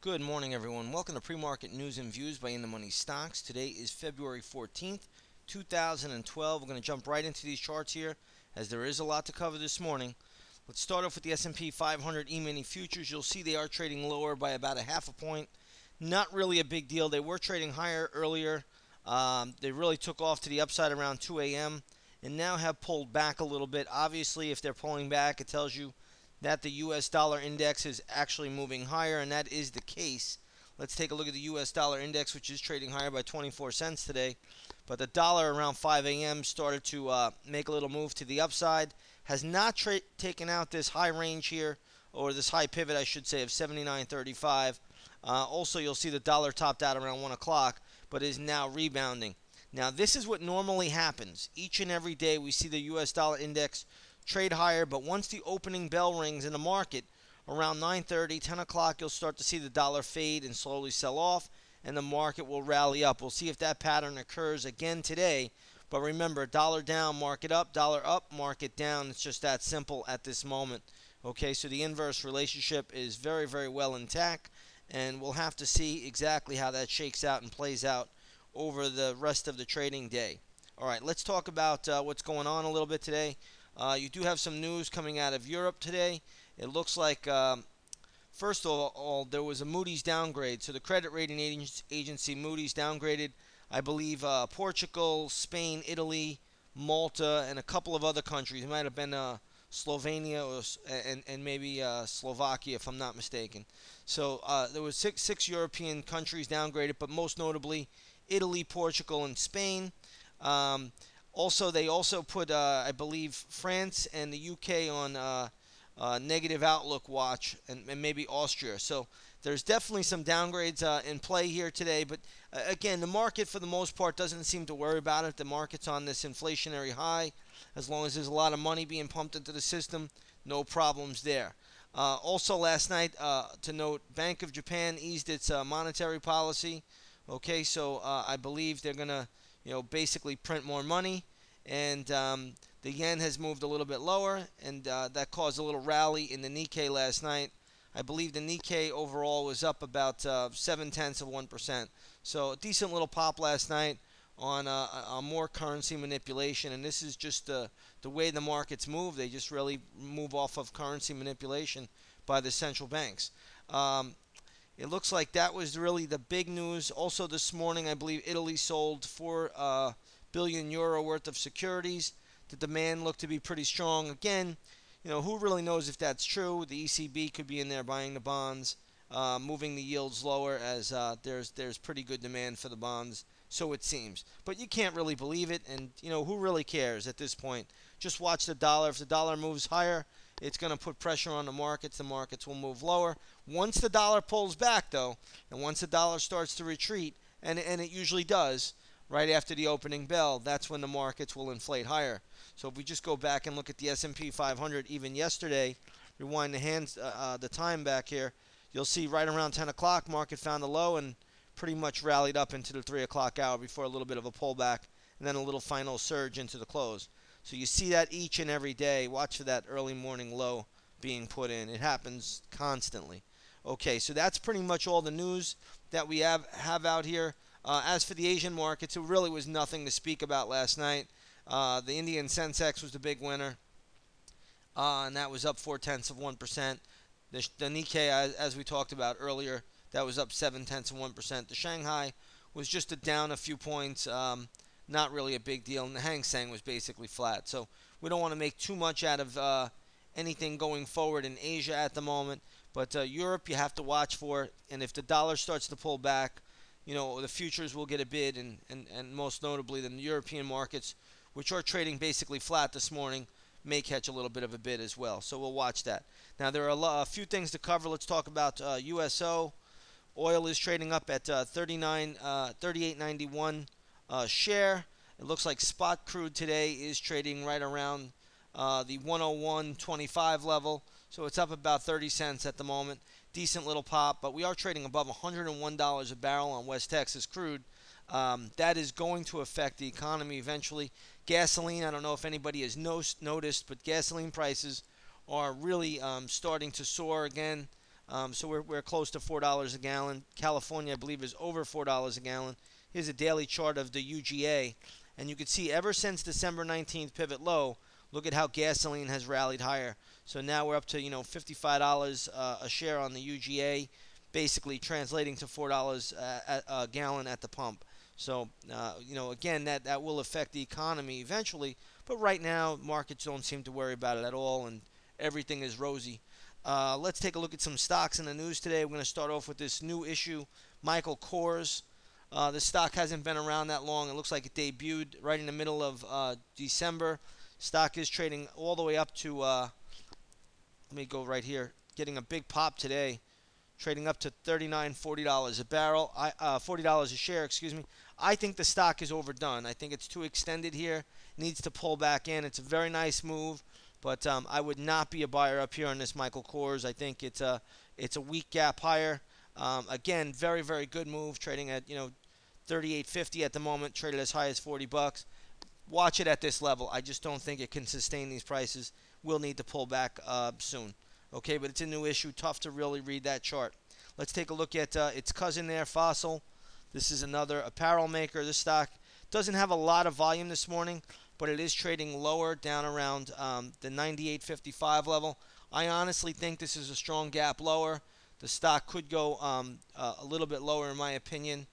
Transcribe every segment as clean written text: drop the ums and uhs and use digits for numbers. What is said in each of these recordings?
Good morning, everyone. Welcome to Pre-Market News and Views by In the Money Stocks. Today is February 14th, 2012. We're going to jump right into these charts here, as there is a lot to cover this morning. Let's start off with the S&P 500 E-mini futures. You'll see they are trading lower by about a half a point. Not really a big deal. They were trading higher earlier. They really took off to the upside around 2 a.m. and now have pulled back a little bit. Obviously, if they're pulling back, it tells you that the U.S. dollar index is actually moving higher, and that is the case. Let's take a look at the U.S. dollar index, which is trading higher by 24 cents today. But the dollar around 5 a.m. started to make a little move to the upside. Has not taken out this high range here, or this high pivot, I should say, of 79.35. Also, you'll see the dollar topped out around 1 o'clock, but is now rebounding. Now, this is what normally happens. Each and every day we see the U.S. dollar index trade higher, but once the opening bell rings in the market around 9:30, 10 o'clock, you'll start to see the dollar fade and slowly sell off, and the market will rally up. We'll see if that pattern occurs again today. But remember, dollar down, market up, dollar up, market down. It's just that simple at this moment. Okay, so the inverse relationship is very, very well intact, and we'll have to see exactly how that shakes out and plays out over the rest of the trading day. All right, let's talk about what's going on a little bit today. You do have some news coming out of Europe today. It looks like, first of all, there was a Moody's downgrade. So the credit rating agency Moody's downgraded, I believe, Portugal, Spain, Italy, Malta, and a couple of other countries. It might have been Slovenia and maybe Slovakia, if I'm not mistaken. So there was six European countries downgraded, but most notably Italy, Portugal, and Spain. Also, they also put, I believe, France and the UK on negative outlook watch, and maybe Austria. So there's definitely some downgrades in play here today. But again, the market, for the most part, doesn't seem to worry about it. The market's on this inflationary high. As long as there's a lot of money being pumped into the system, no problems there. Also, last night, to note, Bank of Japan eased its monetary policy. Okay, so I believe they're going to basically print more money, and the yen has moved a little bit lower, and that caused a little rally in the Nikkei last night. I believe the Nikkei overall was up about 0.7%. So a decent little pop last night on more currency manipulation, and this is just the way the markets move. They just really move off of currency manipulation by the central banks. It looks like that was really the big news. Also this morning, I believe Italy sold 4 billion euro worth of securities. The demand looked to be pretty strong. Again, who really knows if that's true? The ECB could be in there buying the bonds, moving the yields lower, as there's pretty good demand for the bonds, so it seems. But you can't really believe it, and who really cares at this point? Just watch the dollar. If the dollar moves higher, it's going to put pressure on the markets. The markets will move lower. Once the dollar pulls back, though, and once the dollar starts to retreat, and it usually does, right after the opening bell, that's when the markets will inflate higher. So if we just go back and look at the S&P 500, even yesterday, rewind the time back here, you'll see right around 10 o'clock, market found a low and pretty much rallied up into the 3 o'clock hour before a little bit of a pullback and then a little final surge into the close. So you see that each and every day. Watch for that early morning low being put in. It happens constantly. Okay, so that's pretty much all the news that we have out here. As for the Asian markets, it really was nothing to speak about last night. The Indian Sensex was the big winner, and that was up 0.4%. The Nikkei, as we talked about earlier, that was up 0.7%. The Shanghai was just down a few points, not really a big deal, and the Hang Seng was basically flat. So we don't want to make too much out of anything going forward in Asia at the moment. But Europe, you have to watch for, and if the dollar starts to pull back, the futures will get a bid, and most notably the European markets, which are trading basically flat this morning, may catch a little bit of a bid as well. So we'll watch that. Now, there are a few things to cover. Let's talk about USO. Oil is trading up at 38.91 share. It looks like spot crude today is trading right around the 101.25 level. So it's up about 30 cents at the moment. Decent little pop, but we are trading above $101 a barrel on West Texas crude. That is going to affect the economy eventually. Gasoline, I don't know if anybody has noticed, but gasoline prices are really starting to soar again. So we're close to $4 a gallon. California, I believe, is over $4 a gallon. Here's a daily chart of the UGA, and you can see ever since December 19th pivot low, look at how gasoline has rallied higher. So now we're up to $55 a share on the UGA, basically translating to $4 a gallon at the pump. So again, that will affect the economy eventually, but right now markets don't seem to worry about it at all, and everything is rosy. Let's take a look at some stocks in the news today. We're going to start off with this new issue, Michael Kors. The stock hasn't been around that long. It looks like it debuted right in the middle of December. Stock is trading all the way up to, let me go right here, getting a big pop today, trading up to $39, $40 a barrel, $40 a share, excuse me. I think the stock is overdone. I think it's too extended here. Needs to pull back in. It's a very nice move, but I would not be a buyer up here on this Michael Kors. I think it's a weak gap higher. Again, very, very good move, trading at 38.50 at the moment, traded as high as $40. Watch it at this level. I just don't think it can sustain these prices. We'll need to pull back soon. Okay, but it's a new issue. Tough to really read that chart. Let's take a look at its cousin there, Fossil. This is another apparel maker. This stock doesn't have a lot of volume this morning, but it is trading lower, down around the 98.55 level. I honestly think this is a strong gap lower. The stock could go a little bit lower in my opinion.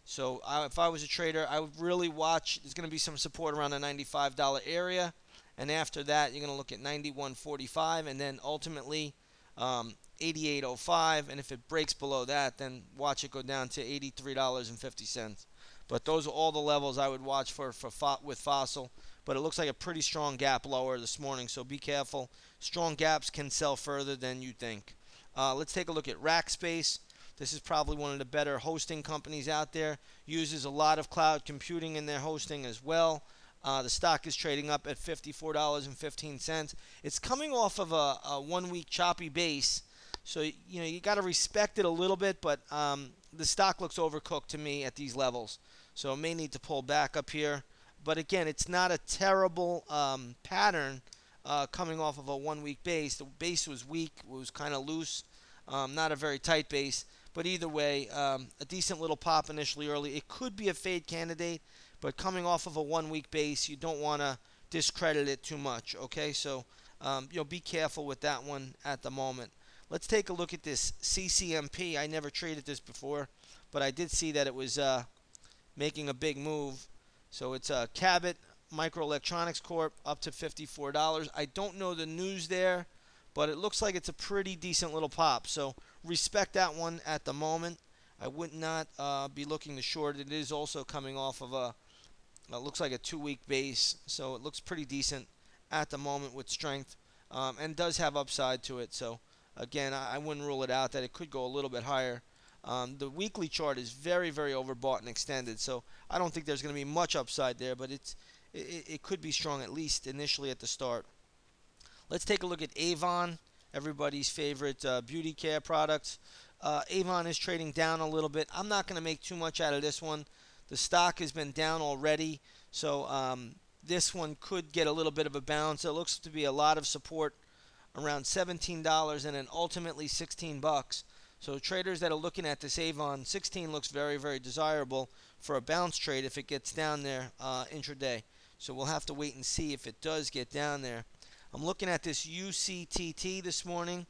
So if I was a trader, I would really watch. There's going to be some support around the $95 area. And after that, you're going to look at 91.45 and then ultimately 88.05. And if it breaks below that, then watch it go down to $83.50. But those are all the levels I would watch for with Fossil. But it looks like a pretty strong gap lower this morning, so be careful. Strong gaps can sell further than you think. Let's take a look at Rackspace. This is probably one of the better hosting companies out there. Uses a lot of cloud computing in their hosting as well. The stock is trading up at $54.15. It's coming off of a 1 week choppy base, so you got to respect it a little bit. But the stock looks overcooked to me at these levels, so it may need to pull back up here. But again, it's not a terrible pattern coming off of a 1 week base. The base was weak, it was kind of loose, not a very tight base. But either way, a decent little pop initially early. It could be a fade candidate. But coming off of a 1 week base, you don't want to discredit it too much, okay? So, be careful with that one at the moment. Let's take a look at this CCMP. I never traded this before, but I did see that it was making a big move. So it's Cabot Microelectronics Corp. Up to $54. I don't know the news there, but it looks like it's a pretty decent little pop. So respect that one at the moment. I would not be looking to short. It is also coming off of it looks like a 2 week base, so it looks pretty decent at the moment with strength, and does have upside to it. So again, I wouldn't rule it out that it could go a little bit higher. The weekly chart is very, very overbought and extended, so I don't think there's going to be much upside there, but it could be strong at least initially at the start. Let's take a look at Avon, everybody's favorite beauty care products. Avon is trading down a little bit. I'm not going to make too much out of this one. The stock has been down already, so this one could get a little bit of a bounce. There looks to be a lot of support around $17 and then ultimately $16. So traders that are looking at this Avon, 16 looks very, very desirable for a bounce trade if it gets down there intraday. So we'll have to wait and see if it does get down there. I'm looking at this UCTT this morning.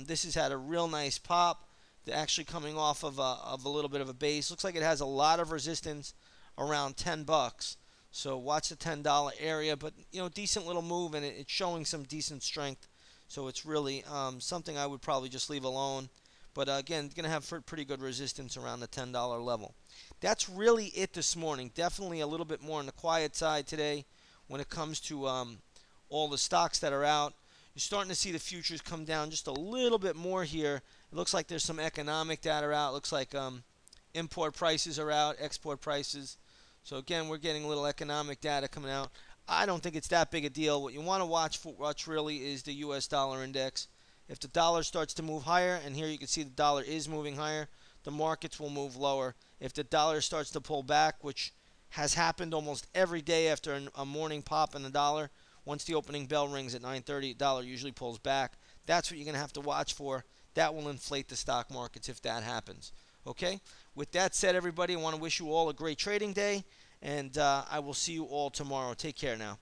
This has had a real nice pop. They're actually coming off of a little bit of a base. Looks like it has a lot of resistance around $10. So watch the $10 area, but decent little move, and it's showing some decent strength. So it's really something I would probably just leave alone. But again, going to have pretty good resistance around the $10 level. That's really it this morning. Definitely a little bit more on the quiet side today when it comes to all the stocks that are out. You're starting to see the futures come down just a little bit more here. It looks like there's some economic data out. It looks like import prices are out, export prices. So again, we're getting a little economic data coming out. I don't think it's that big a deal. What you want to watch really is the U.S. dollar index. If the dollar starts to move higher, and here you can see the dollar is moving higher, the markets will move lower. If the dollar starts to pull back, which has happened almost every day after a morning pop in the dollar, once the opening bell rings at 9:30, the dollar usually pulls back. That's what you're going to have to watch for. that will inflate the stock markets if that happens. Okay? With that said, everybody, I want to wish you all a great trading day, and I will see you all tomorrow. Take care now.